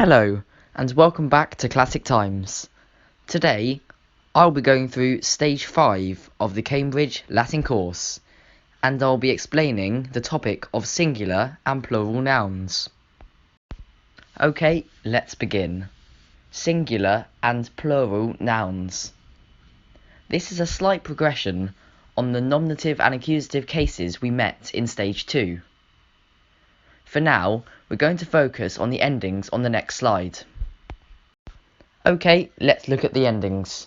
Hello, and welcome back to Classic Times. Today, I'll be going through Stage 5 of the Cambridge Latin course, and I'll be explaining the topic of singular and plural nouns. Okay, let's begin. Singular and plural nouns. This is a slight progression on the nominative and accusative cases we met in Stage 2. For now, we're going to focus on the endings on the next slide. Okay, let's look at the endings.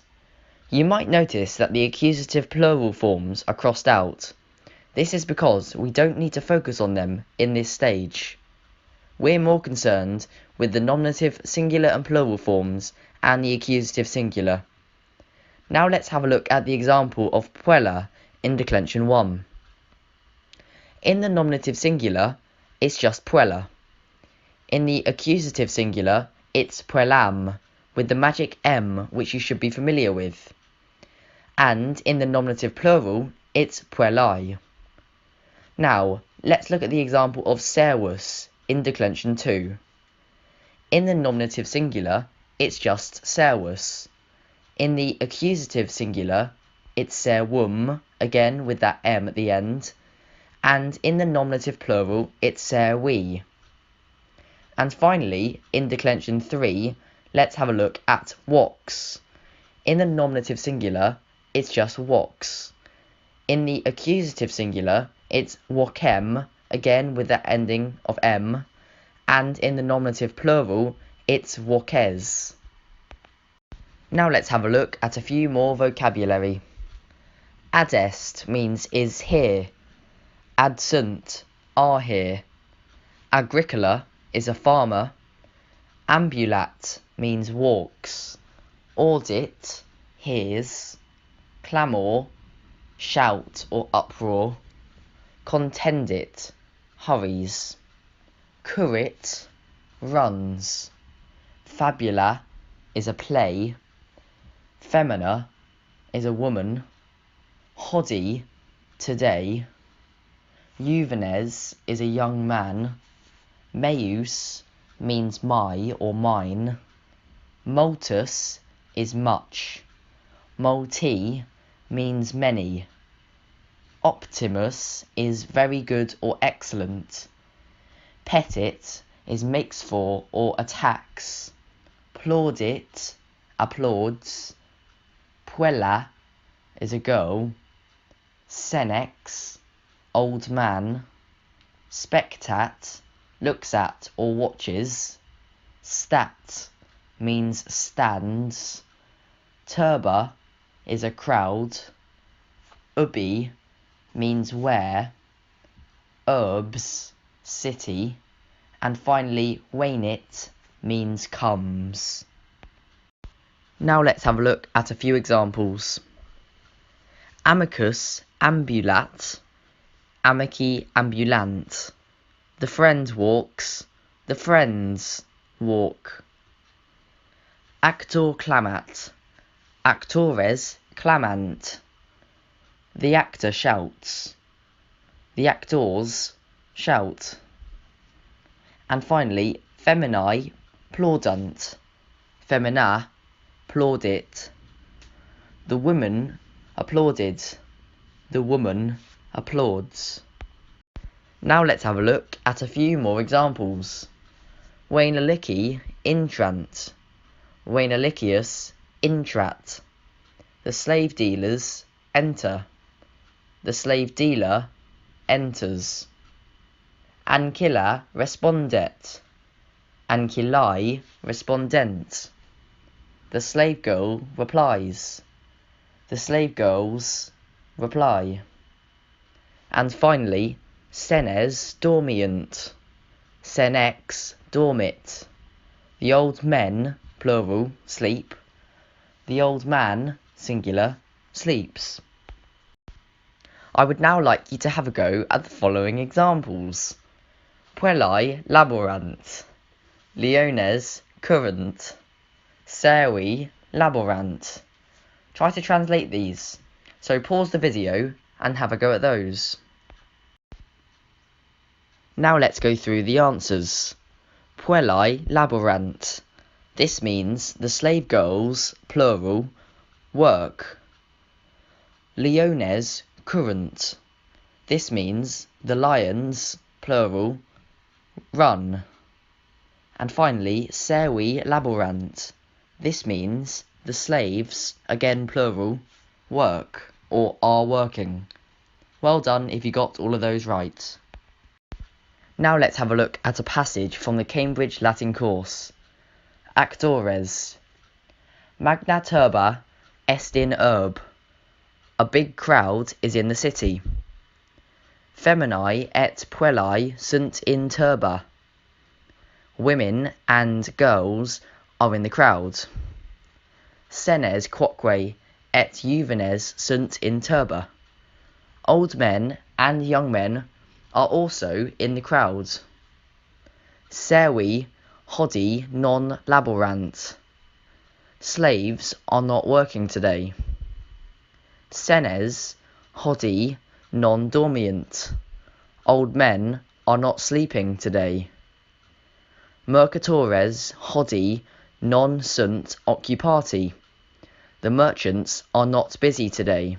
You might notice that the accusative plural forms are crossed out. This is because we don't need to focus on them in this stage. We're more concerned with the nominative singular and plural forms and the accusative singular. Now let's have a look at the example of puella in declension 1. In the nominative singular, it's just puella. In the accusative singular, it's puellam, with the magic M, which you should be familiar with. And in the nominative plural, it's puellae. Now, let's look at the example of servus in declension 2. In the nominative singular, it's just servus. In the accusative singular, it's servum, again with that M at the end. And in the nominative plural, it's servi. And finally, in declension 3, let's have a look at vox. In the nominative singular, it's just vox. In the accusative singular, it's vocem, again with that ending of M. And in the nominative plural, it's voces. Now let's have a look at a few more vocabulary. Adest means is here. Adsunt, are here. Agricola is a farmer. Ambulat means walks. Audit, hears. Clamour, shout or uproar. Contendit, hurries. Currit, runs. Fabula is a play. Femina is a woman. Hoddy, today. Juvenes is a young man. Meus means my or mine. Multus is much. Multi means many. Optimus is very good or excellent. Petit is makes for or attacks. Plaudit, applauds. Puella is a girl. Senex, old man. Spectat, looks at or watches. Stat means stands. Turba is a crowd. Ubi means where. Urbs, city. And finally, venit means comes. Now let's have a look at a few examples. Amicus ambulat. Amici ambulant. The friend walks. The friends walk. Actor clamat. Actores clamant. The actor shouts. The actors shout. And finally, feminae plaudant. Femina plaudit. The women applauded. The woman applauds. Now let's have a look at a few more examples. Wainaliki intrant. Wainalicius intrat. The slave dealers enter. The slave dealer enters. Ancilla respondet. Ancillae respondent. The slave girl replies. The slave girls reply. And finally, senes dormiant. Senex dormit. The old men, plural, sleep. The old man, singular, sleeps. I would now like you to have a go at the following examples. Puellae laborant. Leones current. Servi laborant. Try to translate these, so pause the video and have a go at those. Now let's go through the answers. puellae laborant. This means the slave girls, plural, work. Leones current. This means the lions, plural, run. And finally, servi laborant. This means the slaves, again plural, work or are working. Well done if you got all of those right. Now let's have a look at a passage from the Cambridge Latin course. Actores. Magna turba est in urb. A big crowd is in the city. Feminae et puellae sunt in turba. Women and girls are in the crowd. Senes quoque et juvenes sunt in turba. Old men and young men are also in the crowd. Servi hodie non laborant. Slaves are not working today. Senes hodie non dormient. Old men are not sleeping today. Mercatores hodie non sunt occupati. The merchants are not busy today.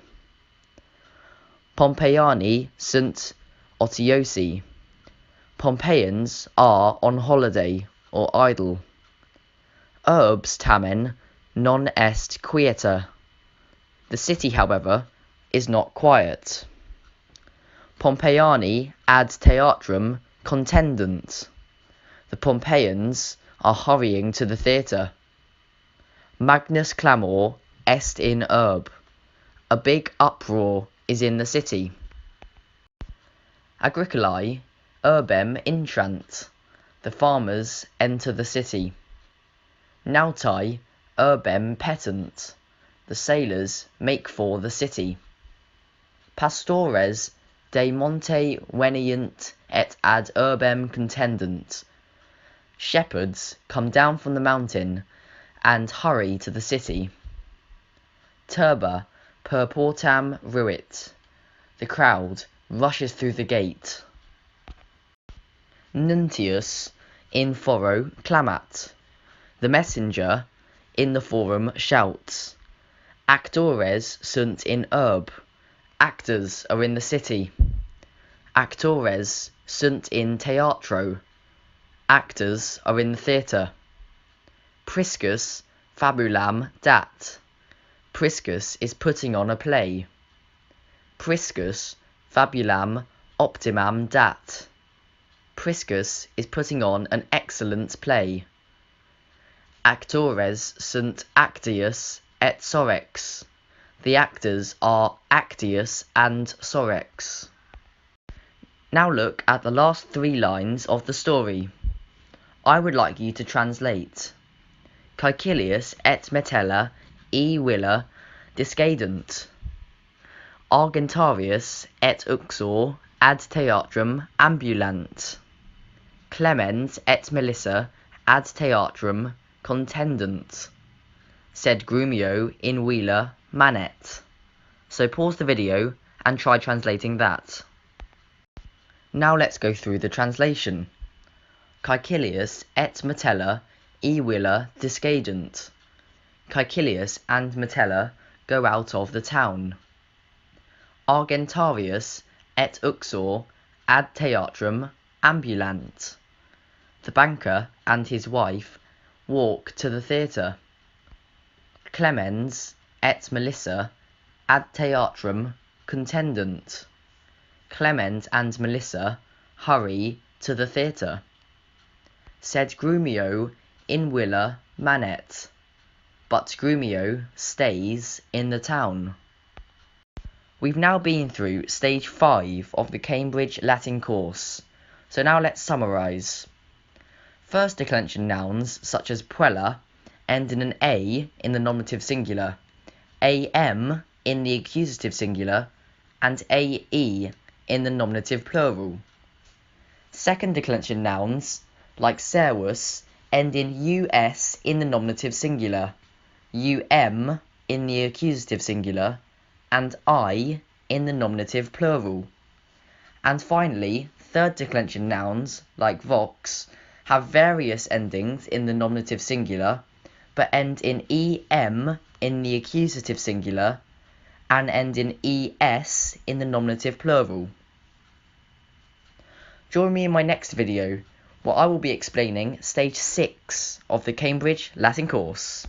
Pompeiani sunt otiosi. Pompeians are on holiday or idle. Urbs tamen non est quieta. The city, however, is not quiet. Pompeiani ad theatrum contendent. The Pompeians are hurrying to the theatre. Magnus clamor est in urb. A big uproar is in the city. Agricolae urbem intrant. The farmers enter the city. Nautae urbem petent. The sailors make for the city. Pastores de monte venient et ad urbem contendent. Shepherds come down from the mountain and hurry to the city. Turba per portam ruit. The crowd rushes through the gate. Nuntius in foro clamat. The messenger in the forum shouts. Actores sunt in urb. Actors are in the city. Actores sunt in teatro. Actors are in the theatre. Priscus fabulam dat. Priscus is putting on a play. Priscus fabulam optimam dat. Priscus is putting on an excellent play. Actores sunt actius et sorex. The actors are Actius and Sorex. Now look at the last 3 lines of the story. I would like you to translate. Caecilius et Metella e Villa discedent. Argentarius et uxor ad theatrum ambulant. Clemens et Melissa ad theatrum contendent. Sed Grumio in Villa manet. So pause the video and try translating that. Now let's go through the translation. Caecilius et Metella e Villa discedent. Caecilius and Metella go out of the town. Argentarius et uxor ad theatrum ambulant. The banker and his wife walk to the theatre. Clemens et Melissa ad theatrum contendent. Clement and Melissa hurry to the theatre. Sed Grumio in Villa manet. But Grumio stays in the town. We've now been through stage 5 of the Cambridge Latin course, so now let's summarise. First declension nouns such as puella end in an A in the nominative singular, am in the accusative singular, and ae in the nominative plural. Second declension nouns like servus end in us in the nominative singular, in the accusative singular, and I in the nominative plural. And finally, third declension nouns like vox have various endings in the nominative singular, but end in em in the accusative singular, and end in es in the nominative plural. Join me in my next video, where I will be explaining stage 6 of the Cambridge Latin course.